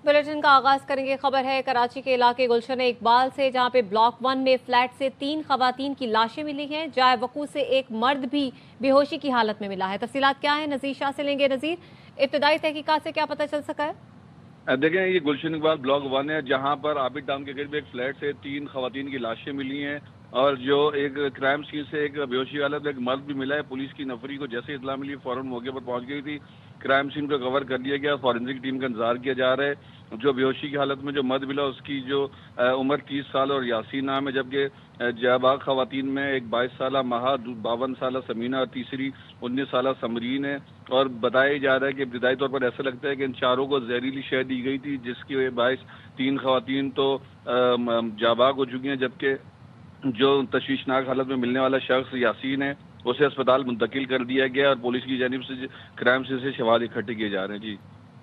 Bulletin का आगाज करेंगे। खबर है कराची के इलाके गुलशन इकबाल से, जहां पे ब्लॉक 1 में फ्लैट से 3 खवातीन की लाशें मिली हैं। जाए वकू से एक मर्द भी बेहोशी की हालत में मिला है। तफसीलात क्या है, नजीर शाह से लेंगे। नजीर, इब्तदाई तहकीकात से क्या पता चल सका है? देखें, ये गुलशन इकबाल ब्लॉक 1 है, जहां पर आबिद टाउन के करीब एक फ्लैट से 3 खवातीन की लाशें मिली हैं और जो एक क्राइम सीन से एक बेहोशी हालत में एक मर्द भी मिला है। पुलिस की नफरी को जैसे इत्तला मिली फौरन मौके पर पहुंच गई थी। क्राइम सीन को कवर कर लिया गया। फॉरेंसिक टीम का इंतजार किया जा रहा है। जो बेहोशी की हालत में जो मर्द मिला उसकी जो उम्र 30 साल और यासीन नाम है, जबकि जाबाग खवातीन में एक 22 साल महा, 52 साल समीना और तीसरी 19 साल समरीन है। और बताया जा रहा है कि इब्तदाई तौर पर ऐसा लगता है कि इन चारों को जहरीली शह दी गई थी, जिसकी बायस 3 खवातीन तो जाबाग हो चुकी हैं, जबकि जो तशवीशनाक हालत में मिलने वाला शख्स यासीन है उसे अस्पताल मुंतकिल कर दिया गया और पुलिस की जानिब से क्राइम सीन से शवाहिद इकट्ठे किए जा रहे हैं। जी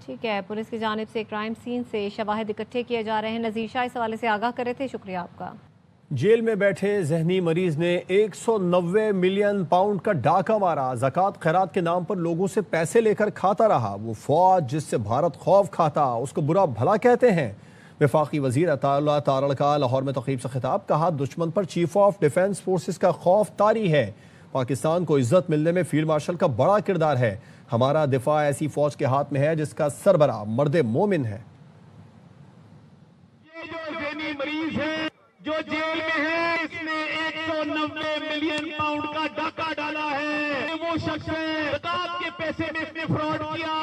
ठीक है, पुलिस की जानिब से क्राइम सीन से शवाहिद इकट्ठे किए जा रहे हैं। नजीर शाह इस हवाले से आगाह करे थे, शुक्रिया आपका। जेल में बैठे जहनी मरीज ने 190 मिलियन पाउंड का डाका मारा। ज़कात खैरात के नाम पर लोगों से पैसे लेकर खाता रहा। वो फौज जिससे भारत खौफ खाता, उसको बुरा भला कहते हैं। वफाकी वजीर अताउल्लाह तारड़ का लाहौर में तकरीब से खिताब, कहा दुश्मन पर चीफ ऑफ डिफेंस फोर्सेस का खौफ तारी है। पाकिस्तान को इज्जत मिलने में फील्ड मार्शल का बड़ा किरदार है। हमारा दिफा ऐसी फौज के हाथ में है जिसका सरबराह मर्द मोमिन है। ये जो ज़हनी मरीज है जो जेल में है, इसने 190 मिलियन पाउंड का डाका डाला है। वो शख्स है, ज़कात के पैसे में इसने फ्रॉड किया,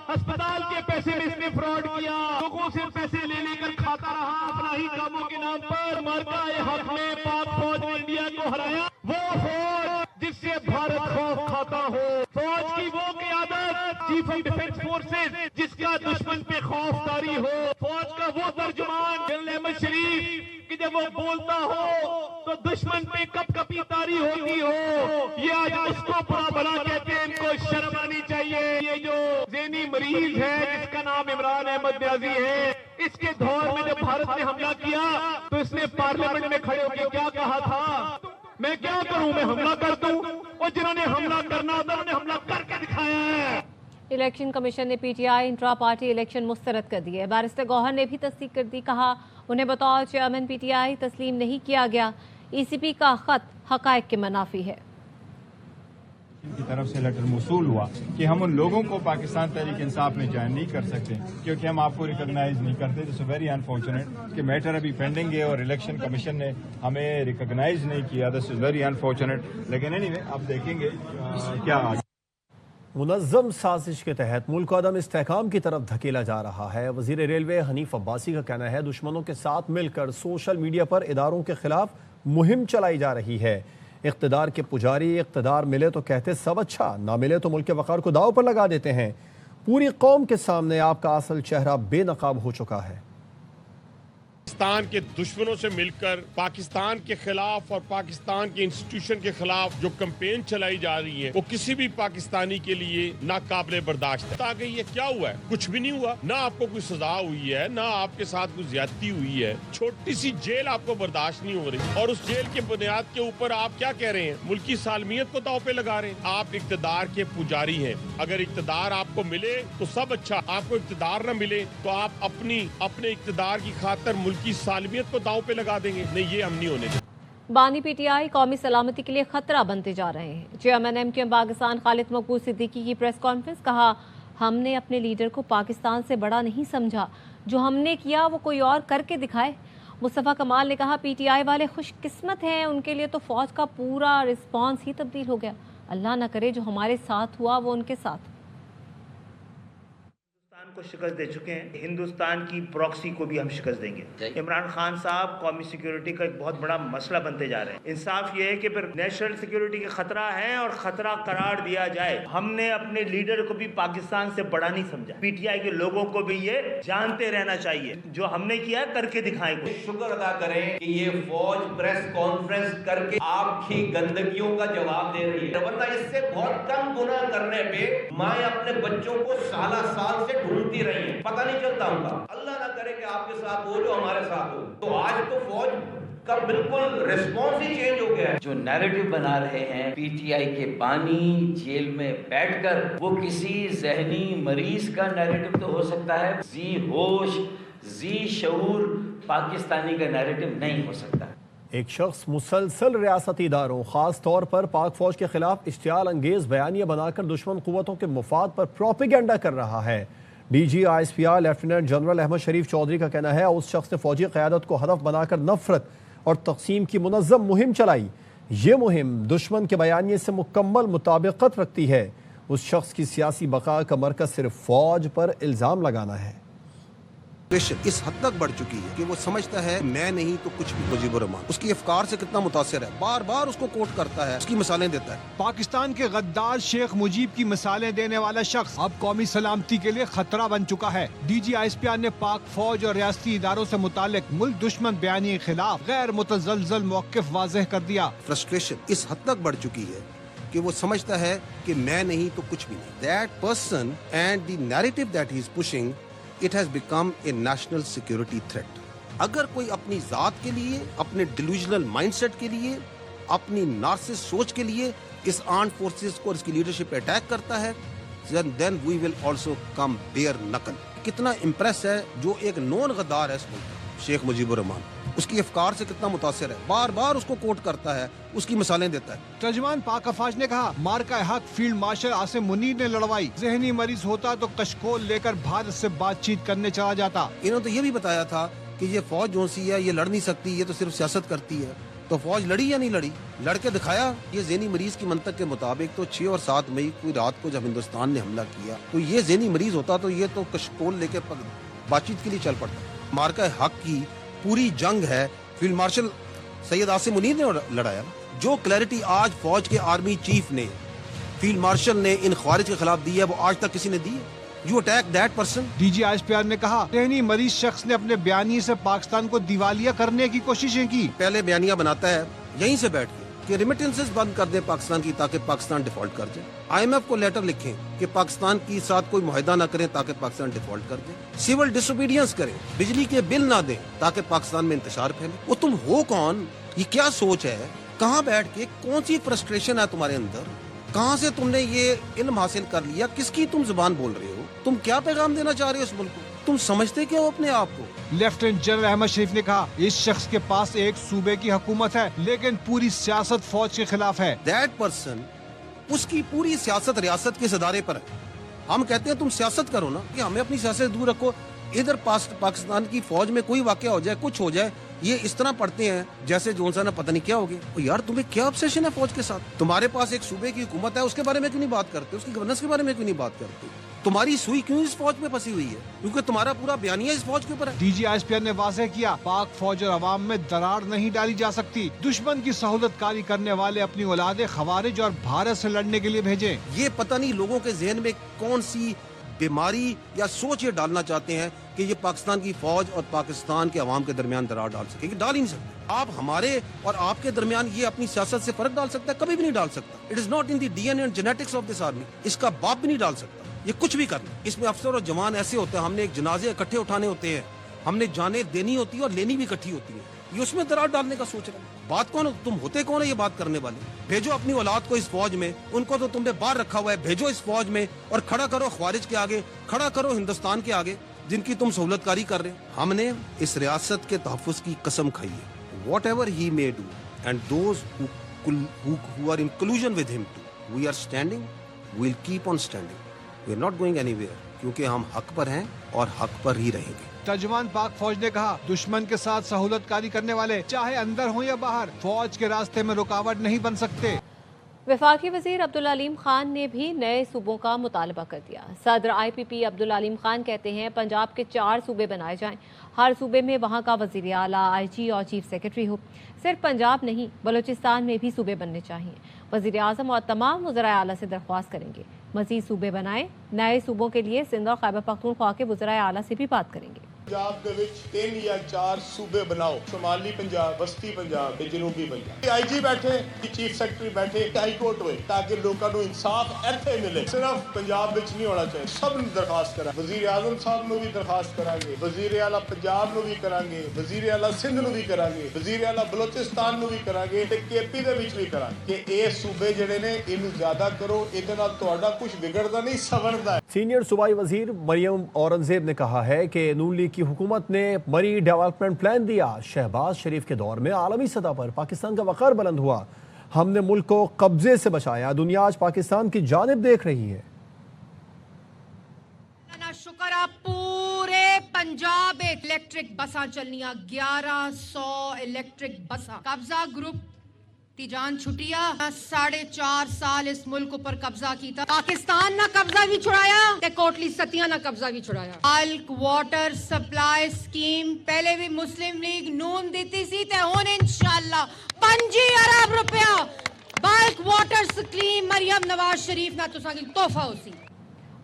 अस्पताल के पैसे में इसने फ्रॉड किया, लोगों से पैसे ले लेकर खाता रहा अपना ही कामों के नाम पर। मरकाए हक में पाक फौज ने इंडिया को हराया। वो फौज जिससे भारत खौफ खाता हो, फौज की वो क़यादत चीफ ऑफ डिफेंस फोर्सेस जिसका दुश्मन पे खौफ तारी हो, फौज का वो तर्जुमान जनरल अहमद शरीफ कि जब वो बोलता हो तो दुश्मन पे कप कपी तारी होती हो। ये आज उसको बुरा भला कहते हैं, इनको शर्म आनी चाहिए। ये जो ज़हनी मरीज है जिसका नाम इमरान अहमद न्याजी है, इसके दौर में जब भारत ने हमला किया तो इसने पार्लियामेंट में खड़े होकर क्या कहा था, मैं क्या करूं, मैं हमला कर दूं। और जिन्होंने हमला करना था उन्होंने हमला करके दिखाया है। इलेक्शन कमीशन ने पीटीआई इंट्रा पार्टी इलेक्शन मुस्तरद कर दिए। बैरिस्टर गौहर ने भी तस्दीक कर दी, कहा उन्हें बतौर चेयरमैन पीटीआई तस्लीम नहीं किया गया। ईसीपी का खत हकायक के मनाफी है। की तरफ से लेटर मौसूल हुआ कि हम उन लोगों को पाकिस्तान तहरीक इंसाफ में ज्वाइन नहीं कर सकते क्योंकि हम आपको रिकॉग्नाइज नहीं करते। दिस वेरी अनफॉर्चुनेट कि मैटर अभी पेंडिंग है और इलेक्शन कमीशन ने हमें रिकॉग्नाइज नहीं किया। This is very unfortunate. लेकिन एनीवे अब देखेंगे क्या आगे। मुनज़्ज़म साजिश के तहत मुल्क को अदम इस्तेहकाम की तरफ धकेला जा रहा है। वज़ीर रेलवे हनीफ अब्बासी का कहना है दुश्मनों के साथ मिलकर सोशल मीडिया पर इदारों के खिलाफ मुहिम चलाई जा रही है। इक़्तिदार के पुजारी इक़्तिदार मिले तो कहते सब अच्छा, ना मिले तो मुल्क के वक़ार को दाव पर लगा देते हैं। पूरी कौम के सामने आपका असल चेहरा बेनकाब हो चुका है। पाकिस्तान के दुश्मनों से मिलकर पाकिस्तान के खिलाफ और पाकिस्तान के इंस्टीट्यूशन के खिलाफ जो कैंपेन चलाई जा रही है वो किसी भी पाकिस्तानी के लिए नाकाबिले बर्दाश्त है। आगे ये क्या हुआ है? कुछ भी नहीं हुआ। ना आपको कोई सजा हुई है, ना आपके साथ कोई ज्यादती हुई है। छोटी सी जेल आपको बर्दाश्त नहीं हो रही और उस जेल के बुनियाद के ऊपर आप क्या कह रहे हैं? मुल्क की सालमियत को दांव पे लगा रहे हैं। आप इक़्तिदार के पुजारी हैं। अगर इक़्तिदार आपको मिले तो सब अच्छा, आपको इक़्तिदार न मिले तो आप अपने इक़्तिदार की खातिर मुल्क की सालमियत को दांव पे लगा देंगे। नहीं, ये हम नहीं होने देंगे। बानी पीटीआई कौमी सलामती के लिए खतरा बनते जा रहे हैं। चेयरमैन एमक्यूएम पाकिस्तान खालिद मकबूल सिद्दीकी की प्रेस कॉन्फ्रेंस, कहा हमने अपने लीडर को पाकिस्तान से बड़ा नहीं समझा, जो हमने किया वो कोई और करके दिखाए। मुस्तफ़ा कमाल ने कहा पीटीआई वाले खुशकिस्मत हैं, उनके लिए तो फौज का पूरा रिस्पॉन्स ही तब्दील हो गया। अल्लाह ना करे जो हमारे साथ हुआ वो उनके साथ। को शिकस्त दे चुके हैं, हिंदुस्तान की प्रॉक्सी को भी हम शिकस्त देंगे। इमरान खान साहब कौमी सिक्योरिटी का एक बहुत बड़ा मसला बनते जा रहे हैं। इंसाफ ये है कि फिर नेशनल सिक्योरिटी का खतरा है और खतरा करार दिया जाए। हमने अपने लीडर को भी पाकिस्तान से बड़ा नहीं समझा। पीटीआई के लोगों को भी ये जानते रहना चाहिए, जो हमने किया है करके दिखाएं। शुक्र अदा करें कि ये फौज प्रेस कॉन्फ्रेंस करके आपकी गंदगियों का जवाब दे रही है, वरना इससे बहुत कम गुना करने पे माँ अपने बच्चों को साल से ढूंढती रही है, पता नहीं चलता उनका। अल्लाह ना करे कि आपके साथ हो जो हमारे साथ हो। तो आज तो फौज کا بالکل ریسپانس ہی چینج ہو گیا ہے. جو نیریٹو بنا رہے ہیں پی ٹی آئی کے بانی جیل میں بیٹھ کر، وہ کسی ذہنی مریض کا نیریٹو تو ہو سکتا ہے، ذی ہوش ذی شعور پاکستانی کا نیریٹو نہیں ہو سکتا. ایک شخص مسلسل ریاستی اداروں خاص طور پر پاک فوج کے خلاف اشتعال انگیز بیانیے بنا کر دشمن قوتوں کے مفاد پر پروپیگنڈا کر رہا ہے. D G I S P R lieutenant general Ahmed Sharif Chaudhry کا کہنا ہے اس شخص نے فوجی قیادت کو ہدف بنا کر نفرت اور تقسیم کی منظم مہم چلائی. یہ مہم دشمن کے بیانیے سے مکمل مطابقت رکھتی ہے. اس شخص کی سیاسی بقا کا مرکز صرف فوج پر الزام لگانا ہے. اس حد تک بڑھ چکی ہے کہ وہ سمجھتا ہے میں نہیں تو کچھ بھی. مجیب الرحمان اس کی افکار سے کتنا متاثر ہے، بار بار اس کو کوٹ کرتا ہے، اس کی مثالیں دیتا ہے. پاکستان کے غدار شیخ مجیب کی مثالیں دینے والا شخص اب قومی سلامتی کے لیے خطرہ بن چکا ہے. D G I S P R نے پاک فوج اور ریاستی اداروں سے متعلق ملک دشمن بیانیے کے خلاف غیر متزلزل موقف واضح کر دیا. فرسٹریشن اس حد تک بڑھ چکی ہے کہ وہ سمجھتا ہے کہ میں نہیں تو کچھ بھی نہیں. That person and the narrative that he is pushing it has become a national security threat. اگر کوئی اپنی ذات کے لیے، اپنے ڈیلوژنل مائنڈ سیٹ کے لیے، اپنی نارسس سوچ کے لیے اس آرمڈ فورسز کو اور اس کی لیڈرشپ پہ اٹیک کرتا ہے then we will also come bare knuckle. کتنا امپریس ہے جو ایک نون غدار ہے اس ملک شیخ مجیب الرحمان، اس کی افکار سے کتنا متاثر ہے، بار بار اس کو کوٹ کرتا ہے، اس کی مثالیں دیتا ہے. ترجمان پاک افواج نے کہا مارکہ حق فیلڈ مارشل عاصم منیر نے لڑوائی. ذہنی مریض ہوتا تو کشکول لے کر بھارت سے بات چیت کرنے چلا جاتا. انہوں نے تو یہ بھی بتایا تھا کہ یہ فوج جو سی ہے یہ لڑ نہیں سکتی، یہ تو صرف سیاست کرتی ہے. تو فوج لڑی یا نہیں لڑی؟ لڑ کے دکھایا. یہ ذہنی مریض کی منطق کے مطابق تو 6 اور 7 مئی کو رات کو جب ہندوستان نے حملہ کیا تو یہ ذہنی مریض ہوتا تو یہ تو کشکول لے کے بات چیت کے لیے چل پڑتا. مارکہ حق کی پوری جنگ ہے فیلڈ مارشل سید عاصم منیر نے لڑایا. جو کلیئرٹی آج فوج کے آرمی چیف نے، فیلڈ مارشل نے ان خوارج کے خلاف دی ہے وہ آج تک کسی نے دی ہے. You attack that person. D G I S P R نے کہا ذہنی مریض شخص نے اپنے بیانیے سے پاکستان کو دیوالیہ کرنے کی کوششیں کی. پہلے بیانیہ بناتا ہے یہیں سے بیٹھ کے کہ ریمیٹنسز بند کر دیں پاکستان کی تاکہ پاکستان ڈیفالٹ کر جائے. آئی ایم ایف کو لیٹر لکھیں کہ پاکستان کے ساتھ کوئی معاہدہ نہ کریں تاکہ پاکستان ڈیفالٹ کر دیں. سول ڈس اوبیڈینس کریں، بجلی کے بل نہ دیں تاکہ پاکستان میں انتشار پھیلے. وہ تم ہو کون؟ یہ کیا سوچ ہے؟ کہاں بیٹھ کے کون سی فرسٹریشن ہے تمہارے اندر؟ کہاں سے تم نے یہ علم حاصل کر لیا؟ کس کی تم زبان بول رہے ہو؟ تم کیا پیغام دینا چاہ رہے ہو اس ملک کو؟ تم سمجھتے کیا ہو اپنے آپ کو؟ لیفٹیننٹ جنرل احمد شریف نے کہا اس شخص کے پاس ایک صوبے کی حکومت ہے لیکن پوری سیاست فوج کے خلاف ہے. دیٹ پرسن اس کی پوری سیاست ریاست کے ادارے پر ہے. ہم کہتے ہیں تم سیاست کرو نا، کہ ہمیں اپنی سیاست دور رکھو. ادھر پاکستان کی فوج میں کوئی واقعہ ہو جائے، کچھ ہو جائے، یہ اس طرح پڑھتے ہیں جیسے جون سا نا پتہ نہیں کیا ہو گیا. یار تمہیں کیا obsession ہے فوج کے ساتھ؟ تمہارے پاس ایک صوبے کی حکومت ہے، اس کے بارے میں کیوں نہیں بات کرتے؟ اس کی گورننس کے بارے میں کیوں نہیں بات کرتے؟ تمہاری سوئی کیوں اس فوج میں پھنسی ہوئی ہے؟ کیونکہ تمہارا پورا بیانیہ اس فوج کے اوپر ہے. D G I S P R نے واضح کیا پاک فوج اور عوام میں درار نہیں ڈالی جا سکتی. دشمن کی سہولت کاری کرنے والے اپنی اولادیں خوارج اور بھارت سے لڑنے کے لیے بھیجیں. یہ پتہ نہیں لوگوں کے ذہن میں کون سی بیماری یا سوچ یہ ڈالنا چاہتے ہیں کہ یہ پاکستان کی فوج اور پاکستان کے عوام کے درمیان درار ڈال سکے. یہ ڈال ہی نہیں سکتے. آپ ہمارے اور آپ کے درمیان یہ اپنی سیاست سے فرق ڈال سکتا ہے؟ کبھی بھی نہیں ڈال سکتا. It is not in the D N A and genetics of this army. اس کا باپ بھی نہیں ڈال سکتا. یہ کچھ بھی کرنا. اس میں افسر اور جوان ایسے ہوتے ہیں، ہم نے ایک جنازے اکٹھے اٹھانے ہوتے ہیں، ہم نے جانیں دینی ہوتی ہے اور لینی بھی اکٹھی ہوتی ہے. یہ اس میں درار ڈالنے کا سوچ رہے ہیں. بات کون؟ تم ہوتے کون ہے یہ بات کرنے والے؟ بھیجو اپنی اولاد کو اس فوج میں. ان کو تو تم نے باہر رکھا ہوا ہے. بھیجو اس فوج میں اور کھڑا کرو خوارج کے آگے، کھڑا کرو ہندوستان کے آگے جن کی تم سہولت کاری کر رہے ہیں. ہم نے اس ریاست کے تحفظ کی قسم کھائی ہے. What ever he may do and those who are in collusion with him too, we are standing, we'll keep on standing. We are not going anywhere کیونکہ ہم حق پر ہیں اور حق پر ہی رہیں گے. ترجمان پاک فوج نے کہا دشمن کے ساتھ سہولت کاری کرنے والے چاہے اندر ہوں یا باہر فوج کے راستے میں رکاوٹ نہیں بن سکتے. وفاقی وزیر عبدالعلیم خان نے بھی نئے صوبوں کا مطالبہ کر دیا. صدر آئی پی پی عبدالعلیم خان کہتے ہیں پنجاب کے 4 صوبے بنائے جائیں. ہر صوبے میں وہاں کا وزیر اعلیٰ، آئی جی اور چیف سیکرٹری ہو. صرف پنجاب نہیں بلوچستان میں بھی صوبے بننے چاہیے. وزیر اعظم اور تمام وزرائے اعلیٰ سے درخواست کریں گے مزید صوبے بنائیں. نئے صوبوں کے لیے سندھ اور خیبر پختونخوا کے وزرائے اعلیٰ سے بھی بات کریں گے. पंजाब ਦੇ ਵਿੱਚ 3 ਜਾਂ 4 ਸੂਬੇ ਬਣਾਓ, ਸ਼ਮਾਲੀ ਪੰਜਾਬ, ਵਸਤੀ ਪੰਜਾਬ ਤੇ ਜਨੂਬੀ ਪੰਜਾਬ। ਆਈਜੀ ਬੈਠੇ, ਚੀਫ ਸੈਕਟਰੀ ਬੈਠੇ, ਹਾਈ ਕੋਰਟ ਹੋਏ ਤਾਂ ਕਿ ਲੋਕਾਂ ਨੂੰ ਇਨਸਾਫ ਇੱਥੇ ਮਿਲੇ। ਸਿਰਫ ਪੰਜਾਬ ਵਿੱਚ ਨਹੀਂ ਹੋਣਾ ਚਾਹੀਦਾ। ਸਭ ਨੂੰ ਦਰਖਾਸਤ ਕਰਾਂ, ਵਜ਼ੀਰ ਆਜ਼ਮ ਸਾਹਿਬ ਨੂੰ ਵੀ ਦਰਖਾਸਤ ਕਰਾਂਗੇ, ਵਜ਼ੀਰ ਆਲਾ ਪੰਜਾਬ ਨੂੰ ਵੀ ਕਰਾਂਗੇ, ਵਜ਼ੀਰ ਆਲਾ ਸਿੰਧ ਨੂੰ ਵੀ ਕਰਾਂਗੇ, ਵਜ਼ੀਰ ਆਲਾ ਬਲੋਚਿਸਤਾਨ ਨੂੰ ਵੀ ਕਰਾਂਗੇ ਤੇ ਕੇਪੀ ਦੇ ਵਿੱਚ ਵੀ ਕਰਾਂਗੇ ਕਿ ਇਹ ਸੂਬੇ ਜਿਹੜੇ ਨੇ ਇਹਨੂੰ ਜ਼ਿਆਦਾ ਕਰੋ, ਇਹਦੇ ਨਾਲ ਤੁਹਾਡਾ ਕੁਝ ਵਿਗੜਦਾ नहीं संवरदा है। सीनियर सूबाई वजीर मरियम औरंगजेब ने कहा है कि नून लीग की हुकूमत ने मरी डेवलपमेंट प्लान दिया। शहबाज शरीफ के दौर में आलमी सतह पर पाकिस्तान का वक़ार बुलंद हुआ। हमने मुल्क को कब्जे से बचाया। दुनिया आज पाकिस्तान की जानिब देख रही है। शुक्र आप पूरे पंजाब इलेक्ट्रिक बसा चलनिया 1100 इलेक्ट्रिक बसा। कब्जा ग्रुप ती जान छुटिया 4.5 साल इस मुल्क पर कब्जा किया। पाकिस्तान ना कब्जा भी छुड़ाया ते कोटली सतिया ना कब्जा भी छुड़ाया। बल्क वाटर सप्लाई स्कीम पहले भी मुस्लिम लीग नून देती सी ते हुण इंशाअल्लाह 25 अरब रुपया bulk water scheme Maryam Nawaz Sharif ना तुसा की तोहफा होसी।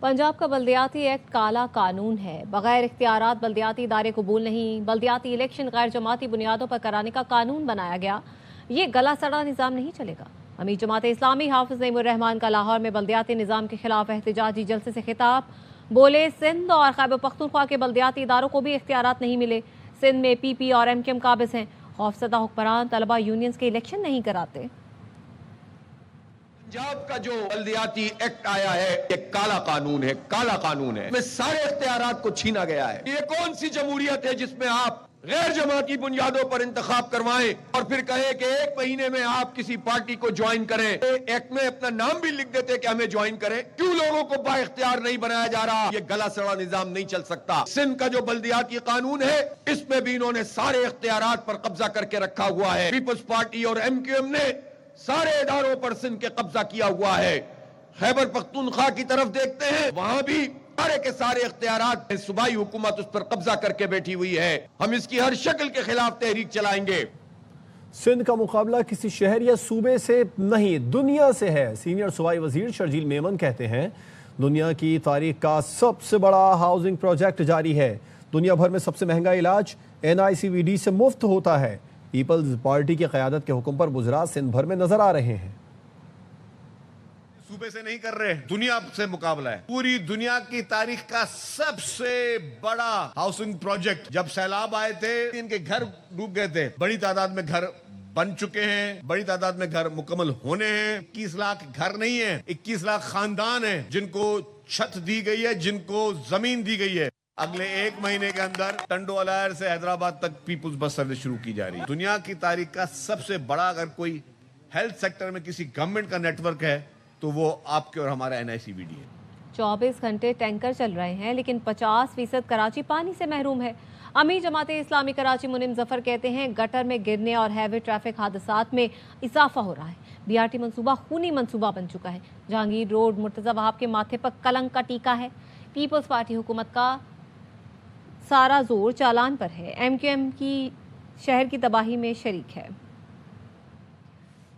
पंजाब का बल्दियाती एक्ट काला कानून है। बगैर इख्तियारात बल्दियाती इदारे कबूल नहीं। बल्दियाती इलेक्शन गैर जमाती बुनियादों पर कराने का कानून बनाया गया। ये गला सड़ा निज़ाम नहीं चलेगा। अमीर जमात इस्लामी हाफिज नईमुर रहमान का लाहौर में बल्दियाती निज़ाम के खिलाफ एहतजाजी जलसे से खिताब। बोले सिंध और खैबर पख्तूनख्वा के बल्दियाती इदारों को भी इख्तियारात नहीं मिले। सिंध में PP और MKM काबिज हैं। खौफजदा हुक्मरान तलबा यूनियंस के इलेक्शन नहीं कराते। पंजाब का जो बल्दियाती एक्ट आया है ये काला कानून है, काला कानून है। इसमें सारे इख्तियारात को छीना गया है। ये कौन सी जमहूरियत है जिसमें आप गैर जमाती बुनियादों पर इंतखाब करवाएं और फिर कहे कि 1 महीने में आप किसी पार्टी को ज्वाइन करें। एक्ट में अपना नाम भी लिख देते कि हमें ज्वाइन करें। क्यों लोगों को बाइख्तियार नहीं बनाया जा रहा? ये गला सड़ा निजाम नहीं चल सकता। सिंध का जो बल्दियाती कानून है इसमें भी इन्होंने सारे इख्तियारात पर कब्जा करके रखा हुआ है। पीपल्स पार्टी और MQM ने सारे इदारों पर सिंध के कब्जा किया हुआ है। खैबर पख्तूनख्वा की तरफ देखते हैं, वहां भी सारे के सारे इख्तियारात सूबाई हुकूमत उस पर कब्जा करके बैठी हुई है। हम इसकी हर शक्ल के खिलाफ तहरीक चलाएंगे। सिंध का मुकाबला किसी शहर या सूबे से नहीं, दुनिया से है। सीनियर सूबाई वजीर शर्जील मेमन कहते हैं दुनिया की तारीख का सबसे बड़ा हाउसिंग प्रोजेक्ट जारी है। दुनिया भर में सबसे महंगा इलाज NICVD से मुफ्त होता है। पीपल्स पार्टी की क़यादत के हुक्म पर बुज़रा सिंध भर में नजर आ रहे हैं। सूबे से नहीं कर रहे, दुनिया से मुकाबला है। पूरी दुनिया की तारीख का सबसे बड़ा हाउसिंग प्रोजेक्ट। जब सैलाब आए थे इनके घर डूब गए थे। बड़ी तादाद में घर बन चुके हैं, बड़ी तादाद में घर मुकम्मल होने हैं। 21 लाख घर नहीं है, 21 लाख खानदान है जिनको छत दी गई है, जिनको जमीन दी गई है। अगले 1 महीने के अंदर टंडोअलायर से हैदराबाद तक पीपुल्स बस सर्विस शुरू की जा रही है। दुनिया की तारीख का सबसे बड़ा अगर कोई हेल्थ सेक्टर में किसी गवर्नमेंट का नेटवर्क है तो वो आपके और हमारा NICVD है। 24 घंटे टैंकर चल रहे हैं लेकिन 50% कराची पानी से महरूम है। अमीर जमात इस्लामी कराची मुनीम जफर कहते हैं गटर में गिरने और हैवी ट्रैफिक हादसात में इजाफा हो रहा है। BRT मंसूबा खूनी मंसूबा बन चुका है। जहांगीर रोड मुर्तज़ा वहाब के माथे पर कलंक का टीका है। पीपल्स पार्टी हुकूमत का सारा जोर चालान पर है। MQM की शहर की तबाही में शरीक है।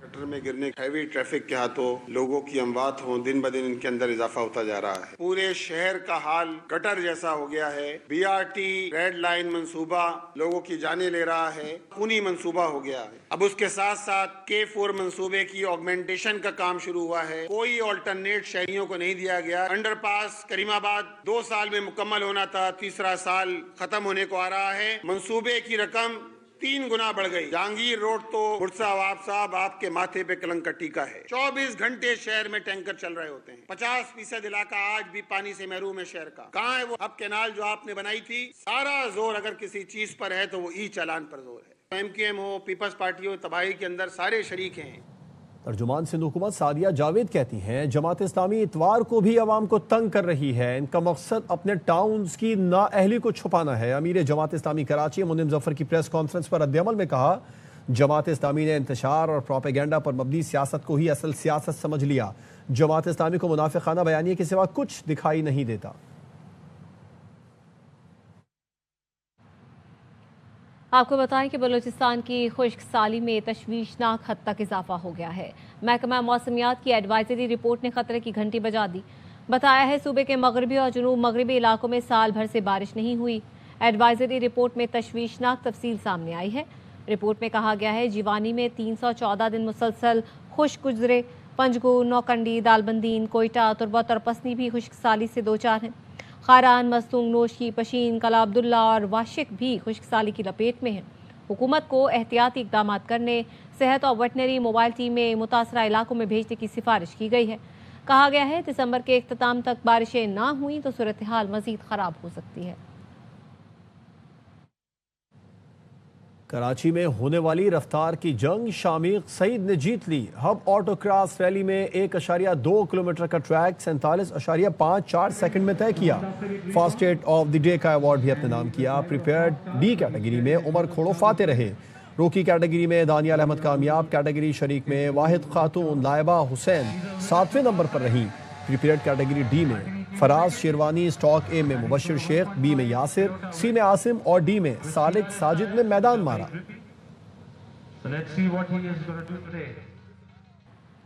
गटर में गिरने हैवी ट्रैफिक के हाथों लोगों की अमवात हो, दिन ब दिन इनके अंदर इजाफा होता जा रहा है। पूरे शहर का हाल गटर जैसा हो गया है। BRT रेड लाइन मंसूबा लोगों की जाने ले रहा है, खूनी मंसूबा हो गया है। अब उसके साथ साथ K4 मंसूबे की ऑगमेंटेशन का काम शुरू हुआ है। कोई ऑल्टरनेट शहरियों को नहीं दिया गया। अंडरपास करीमाबाद 2 साल में मुकम्मल होना था, तीसरा साल खत्म होने को आ रहा है। मंसूबे की रकम 3 गुना बढ़ गई। जहांगीर रोड तो मुर्तज़ा वहाब साहब आपके माथे पे कलंक का टीका है। 24 घंटे शहर में टैंकर चल रहे होते हैं। 50% इलाका आज भी पानी से महरूम है शहर का। कहाँ है वो अब कैनाल जो आपने बनाई थी? सारा जोर अगर किसी चीज पर है तो वो ई चालान पर जोर है। MQM हो, पीपल्स पार्टी हो, तबाही के अंदर सारे शरीक हैं। तर्जुमान सिंध हुकूमत सादिया जावेद कहती हैं जमात इस्लामी इतवार को भी अवाम को तंग कर रही है। इनका मकसद अपने टाउन्स की नाअहली को छुपाना है। अमीर जमात इस्लामी कराची मुनीम जफर की प्रेस कॉन्फ्रेंस पर रद्द-ए-अमल में कहा जमात इस्लामी ने इंतशार और प्रोपेगेंडा पर मबनी सियासत को ही असल सियासत समझ लिया। जमात इस्लामी को मुनाफिकाना बयानिए के सिवा कुछ दिखाई नहीं देता। आपको बताएं कि बलूचिस्तान की खुश्क साली में तशवीशनाक हद तक इजाफा हो गया है। महकमा मौसमियात की एडवाइजरी रिपोर्ट ने खतरे की घंटी बजा दी। बताया है सूबे के मगरबी और जुनूब मगरबी इलाकों में साल भर से बारिश नहीं हुई। एडवाइजरी रिपोर्ट में तशवीशनाक तफसील सामने आई है। रिपोर्ट में कहा गया है जीवानी में 314 दिन मुसलसल खुश्क गुजरे। पंजगुर, नौकंडी, दालबंदीन, कोयटा, तुर्बत और पसनी भी खुश्क साली से दो चार हैं। खारान, मस्तूंग, नोशी, पशीन, कला अब्दुल्ला और वाशिक भी खुश्क साली की लपेट में हैं। हुकूमत को एहतियाती इकदाम करने, सेहत और वेटनरी मोबाइल टीमें मुतासरा इलाकों में भेजने की सिफारिश की गई है। कहा गया है दिसंबर के इख्तिताम तक बारिशें ना हुई तो सूरत हाल मजीद खराब हो सकती है। कराची में होने वाली रफ्तार की जंग शामीक सईद ने जीत ली। हब ऑटोक्रॉस रैली में 1.2 किलोमीटर का ट्रैक 47.54 सेकंड में तय किया। फास्टेस्ट ऑफ द डे का अवार्ड भी अपने नाम किया। प्रिपेयर्ड डी कैटेगरी में उमर खोड़ो फाते रहे। रोकी कैटेगरी में दानियाल अहमद कामयाब। कैटेगरी शरीक में वाहिद खातून लाइबा हुसैन 7वें नंबर पर रही। प्रिपेयर्ड कैटेगरी डी में फराज शेरवानी, स्टॉक ए में मुबशिर शेख, बी में यासिर, सी में आसिम और डी में सालिक साजिद ने मैदान मारा।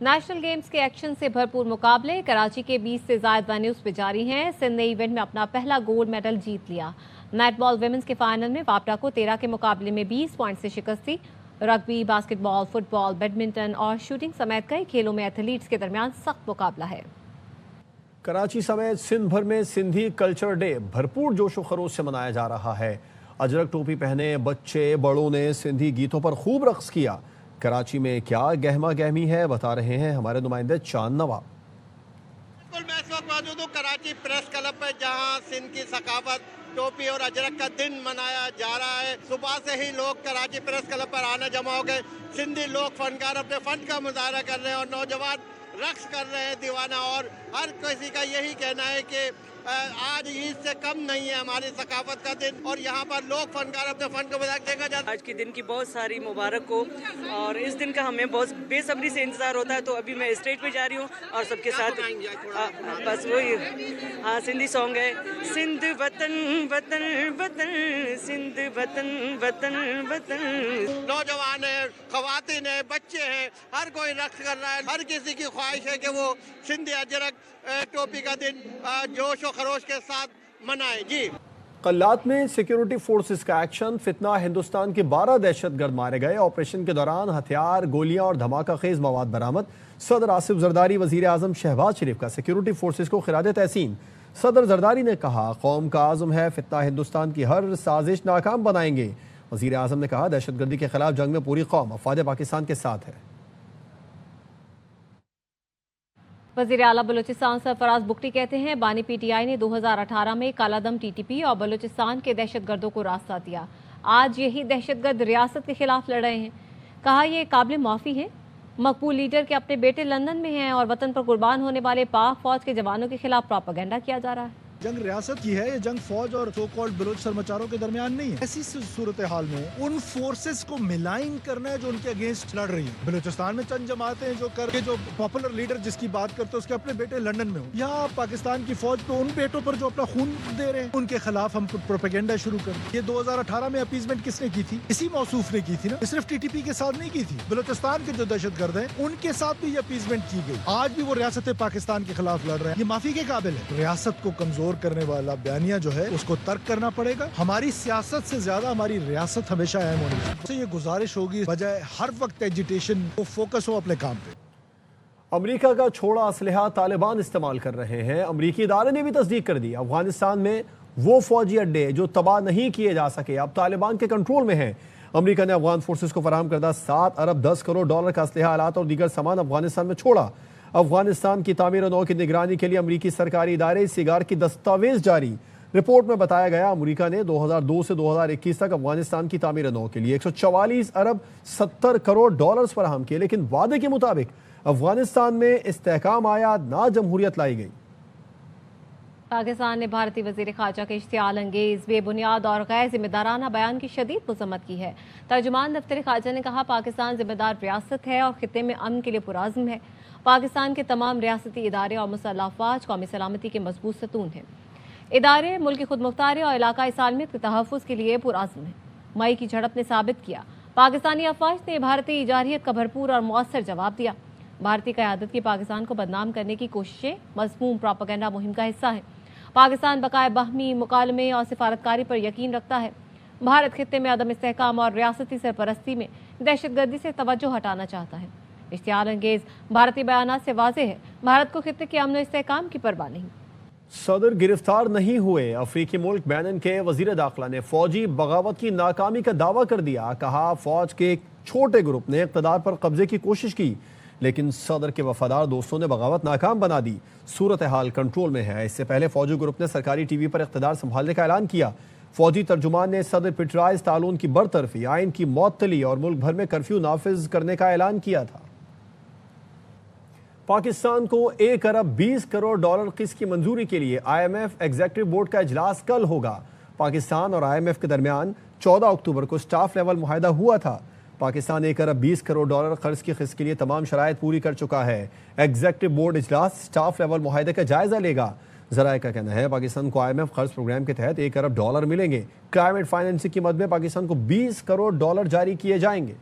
नेशनल गेम्स के एक्शन से भरपूर मुकाबले कराची के 20 से ज्यादा वेन्यूज पे जारी हैं। सिंध ने इवेंट में अपना पहला गोल्ड मेडल जीत लिया। नेटबॉल विमेंस के फाइनल में वापडा को 13 के मुकाबले में 20 पॉइंट से शिकस्त थी। रग्बी, बास्केटबॉल, फुटबॉल, बैडमिंटन और शूटिंग समेत कई खेलों में एथलीट्स के दरमियान सख्त मुकाबला है। कराची समेत सिंध भर में सिंधी कल्चर डे भरपूर जोशो खरोश से मनाया जा रहा है। अजरक टोपी पहने बच्चे बड़ों ने सिंधी गीतों पर खूब रक्स किया। कराची में क्या गहमा गहमी है बता रहे हैं हमारे नुमाइंदे चांद नवा। मैं इस वक्त मौजूद हूँ कराची प्रेस क्लब पर, जहाँ सिंध की सकाफत टोपी और अजरक का दिन मनाया जा रहा है। सुबह से ही लोग कराची प्रेस क्लब पर आना जमा हो गए। सिंधी लोग फनकार अपने फन का मुजाहरा कर रहे हैं और नौजवान रक्स कर रहे हैं दीवाना। और हर किसी का यही कहना है कि आज ईद से कम नहीं है हमारी सकाफत का दिन और यहाँ पर लोग फनकार अपने फन को बजाय देखा जाता है। आज के दिन की बहुत सारी मुबारक हो और इस दिन का हमें बहुत बेसब्री से इंतजार होता है। तो अभी मैं स्टेज पे जा रही हूँ और सबके साथ बस वही हाँ सिंधी सॉन्ग है, सिंध वतन वतन वतन, सिंध वतन वतन वतन। नौजवान है, खवातीन है, बच्चे हैं, हर कोई रक्स कर रहा है। हर किसी की ख्वाहिश है कि वो सिंधी अजरक टोपी का दिन जोश और खरोश के साथ मनाए। जी कल्लात में सिक्योरिटी फोर्सेस का एक्शन, फितना, हिंदुस्तान के 12 दहशतगर्द मारे गए। ऑपरेशन के दौरान हथियार, गोलियां और धमाका खेज मवाद बरामद। सदर आसिफ जरदारी, वजीर आजम शहबाज शरीफ का सिक्योरिटी फोर्सेस को खिराज तहसीन। सदर जरदारी ने कहा कौम का आज़म है, फितना हिंदुस्तान की हर साजिश नाकाम बनाएंगे। वजीर आजम ने कहा दहशतगर्दी के खिलाफ जंग में पूरी कौम अफवाद पाकिस्तान के साथ है। वज़ीर आला बलूचिस्तान सरफराज बुगटी कहते हैं बानी पीटीआई ने 2018 में कालादम टीटीपी और बलूचिस्तान के दहशतगर्दों को रास्ता दिया। आज यही दहशतगर्द रियासत के खिलाफ लड़ रहे हैं। कहा ये काबिल माफ़ी है। मकबूल लीडर के अपने बेटे लंदन में हैं और वतन पर कुर्बान होने वाले पाक फौज के जवानों के खिलाफ प्रोपेगेंडा किया जा रहा है। जंग रियासत की है, ये जंग फौज और सो कॉल्ड बलोच सरमचारों के दरमियान नहीं है। ऐसी सूरत हाल में उन फोर्सेस को मिलाइन करना है जो उनके अगेंस्ट लड़ रही है। बलूचिस्तान में चंद जमातें जो करके जो पॉपुलर लीडर जिसकी बात करते हैं उसके अपने बेटे लंदन में हो, यहाँ पाकिस्तान की फौज पे उन बेटों पर जो अपना खून दे रहे हैं उनके खिलाफ हम प्रोपेगेंडा शुरू कर। ये 2018 में अपीजमेंट किसने की थी? इसी मौसूफ ने की थी ना, सिर्फ टीटीपी के साथ नहीं की थी। बलूचिस्तान के जो दहशतगर्द हैं उनके साथ भी ये अपीजमेंट की गई। आज भी वो रियासत पाकिस्तान के खिलाफ लड़ रहे हैं। ये माफी के काबिल है। रियासत को कमजोर करने वाला बयानिया जो है उसको तर्क करना पड़ेगा। हमारी सियासत से ज्यादा हमारी रियासत हमेशा अहम होनी चाहिए। ये गुजारिश होगी बजाय हर वक्त एजिटेशन को फोकस हो अपने काम पे। अमेरिका का छोड़ा असलहा तालिबान इस्तेमाल कर रहे हैं। अमेरिकी इदारे ने भी तस्दीक कर दी अफगानिस्तान में वो फौजी अड्डे जो तबाह नहीं किए जा सके अब तालिबान के कंट्रोल में हैं। अमेरिका ने अफगान फोर्सेस को फराहम करदा 7 अरब 10 करोड़ डॉलर का असलहा, आलात और दीगर सामान अफगानिस्तान में छोड़ा। अफगानिस्तान की तामीर नौ की निगरानी के लिए अमरीकी सरकारी इदारे सिगार की दस्तावेज जारी। रिपोर्ट में बताया गया अमरीका ने 2002 से 2021 तक अफगानिस्तान की तामीर नौ के लिए 144 अरब 70 करोड़ डॉलर्स फराहम किए, लेकिन वादे के मुताबिक अफगानिस्तान में इस्तेहकाम आया ना जमहूरियत लाई गई। पाकिस्तान ने भारतीय वज़ीर ख़ारजा के इश्तियाल अंगेज़, बेबुनियाद और गैर जिम्मेदाराना बयान की शदीद मज़म्मत की है। तर्जुमान दफ्तर ख़ारजा ने कहा पाकिस्तान जिम्मेदार रियासत है और खित्ते में अमन के लिए पुराज़्म है। पाकिस्तान के तमाम रियासती इदारे और मुसल्लह अफ़वाज कौमी सलामती के मजबूत सतून हैं। इदारे मुल्क की खुद मुख्तारी और इलाकाई सालमियत के तहफ़्फ़ुज़ के लिए पुराज़्म हैं। मई की झड़प ने साबित किया पाकिस्तानी अफ़वाज ने भारतीय जारहियत का भरपूर और मौसर जवाब दिया। भारतीय क़यादत की पाकिस्तान को बदनाम करने की कोशिशें मज़मूम प्रोपेगेंडा मुहिम का हिस्सा हैं। पाकिस्तान बकाए बाहमी मुकालमे और सिफारतकारी पर यकीन रखता है। भारत खित्ते में अदम इस्तेहकाम और रियासती सरपरस्ती में दहशतगर्दी से तवज्जो हटाना चाहता है। इश्तिहार अंगेज भारतीय बयानात से वाज़ेह है, भारत को खित्ते के अमन और इस्तेहकाम की परवाह नहीं। सदर गिरफ्तार नहीं हुए अफ्रीकी मुल्क बेनिन के वजीर दाखिला ने फौजी बगावत की नाकामी का दावा कर दिया। कहा फौज के एक छोटे ग्रुप ने इक़्तिदार पर कब्जे की कोशिश की, लेकिन सदर के वफादार दोस्तों ने बगावत नाकाम बना दी। सूरत हाल कंट्रोल में है। इससे पहले फौजी ग्रुप ने सरकारी टीवी पर इक़्तिदार संभालने का ऐलान किया। फौजी तर्जुमान ने सदर पिटराइज तालून की बरतरफी, आइन की मअतली और मुल्क भर में कर्फ्यू नाफिज करने का ऐलान किया था। पाकिस्तान को 1 अरब 20 करोड़ डॉलर किस्त की मंजूरी के लिए IMF एग्जीक्यूटिव बोर्ड का इजलास कल होगा। पाकिस्तान और IMF के दरमियान 14 अक्टूबर को स्टाफ लेवल मुआहदा हुआ था। पाकिस्तान 1 अरब 20 करोड़ डॉलर कर्ज की किस्त के लिए तमाम शराइत पूरी कर चुका है। एग्जीक्यूटिव बोर्ड इजलास स्टाफ लेवल मुआहदे का जायजा लेगा। ज़राए का कहना है पाकिस्तान को IMF कर्ज प्रोग्राम के तहत 1 अरब डॉलर मिलेंगे। क्लाइमेट फाइनेंसिंग की मद में पाकिस्तान को 20 करोड़ डॉलर जारी किए जाएंगे।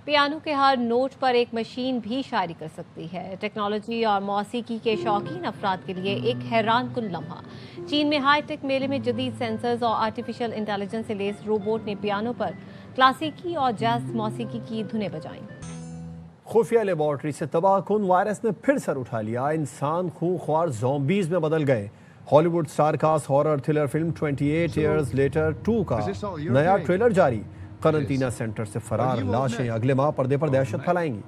पियानो के हर नोट पर एक मशीन भी शायरी कर सकती है। टेक्नोलॉजी और मौसीकी के शौकीन अफराद के लिए एक हैरान कुन लम्हा। चीन में हाई टेक मेले में जदीद सेंसर्स और आर्टिफिशियल इंटेलिजेंस से लेस रोबोट ने पियानो पर क्लासिकी और जैज मौसीकी की धुनें बजाईं। खुफिया लेबॉर्ट्री से तबाहकुन वायरस ने फिर सर उठा लिया। इंसान खूंखार ज़ॉम्बीज़ में बदल गए। Hollywood star cast horror thriller film 28 Years Later 2 का नया ट्रेलर जारी। करंटीना सेंटर से फरार लाशें अगले माह पर्दे पर दहशत फैलाएंगी।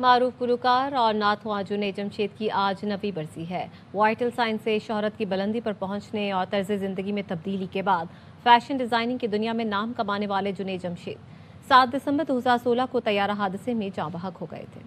मारूफ गुलकार और नाथवा जुनैद जमशेद की आज 9वीं बरसी है। वाइटल साइंस से शोहरत की बुलंदी पर पहुंचने और तर्ज जिंदगी में तब्दीली के बाद फैशन डिजाइनिंग की दुनिया में नाम कमाने वाले जुनैद जमशेद 7 दिसंबर 2016 को तैयारा हादसे में जाँ बहक हो गए थे।